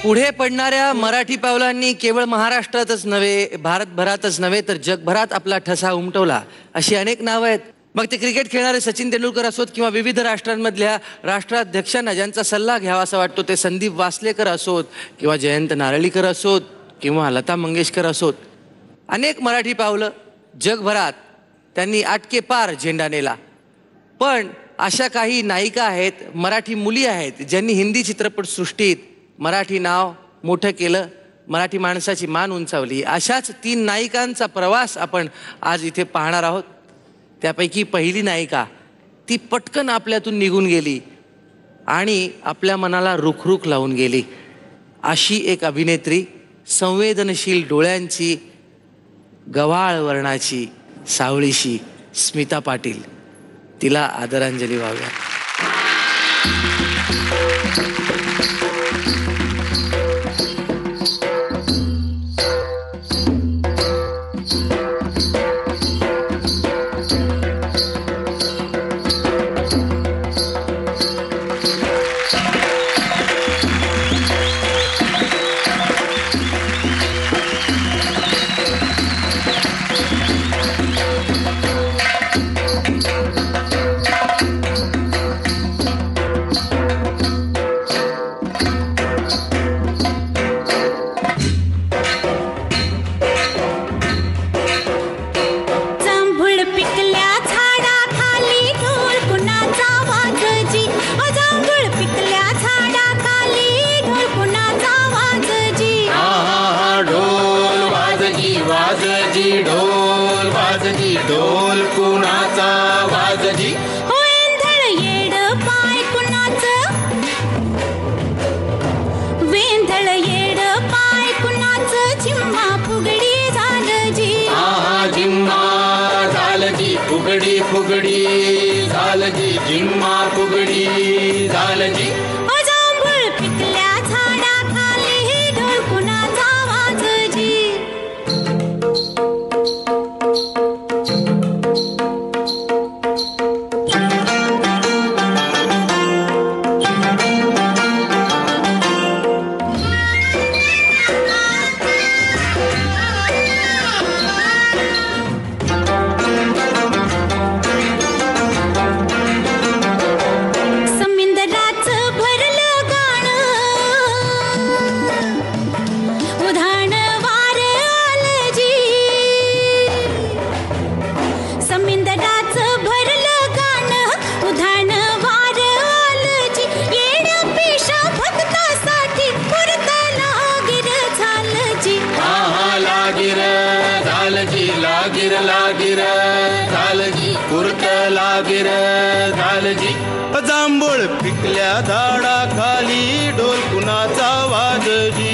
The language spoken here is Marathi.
पुढे पडणाऱ्या मराठी पावलांनी केवळ महाराष्ट्रातच नव्हे, भारतभरातच नव्हे तर जगभरात आपला ठसा उमटवला. अशी अनेक नावं आहेत. मग ते क्रिकेट खेळणारे सचिन तेंडुलकर असोत किंवा विविध राष्ट्रांमधल्या राष्ट्राध्यक्षांना ज्यांचा सल्ला घ्यावा असा वाटतो ते संदीप वासलेकर असोत किंवा जयंत नारळीकर असोत किंवा लता मंगेशकर असोत. अनेक मराठी पावलं जगभरात त्यांनी आटके पार झेंडा नेला. पण अशा काही नायिका आहेत, मराठी मुली आहेत ज्यांनी हिंदी चित्रपटसृष्टीत मराठी नाव मोठं केलं, मराठी माणसाची मान उंचावली. अशाच 3 नायिकांचा प्रवास आपण आज इथे पाहणार आहोत. त्यापैकी पहिली नायिका ती पटकन आपल्यातून निघून गेली आणि आपल्या मनाला रुखरुख लावून गेली. अशी एक अभिनेत्री, संवेदनशील डोळ्यांची, गव्हाळ वर्णाची, सावळीशी स्मिता पाटील. तिला आदरांजली वाहूया. ढोल वाजजी, ढोल कुणाचा वाजजी, वेंधळ येड पाय कुणाचं, वेंधळ येड पाय कुणाचं, जिम्मा फुगडी झालजी, जिम्मा झालजी, फुगडी फुगडी झालजी, जिम्मा फुगडी झालजी. जांभूळ पिकल्या झाडाखाली ढोल कुणाचा वाजजी. लागिर लागिर झालजी, कुर्त लागिर झालजी. जांभूळ पिकल्या झाडाखाली ढोल कुणाचा वाजजी.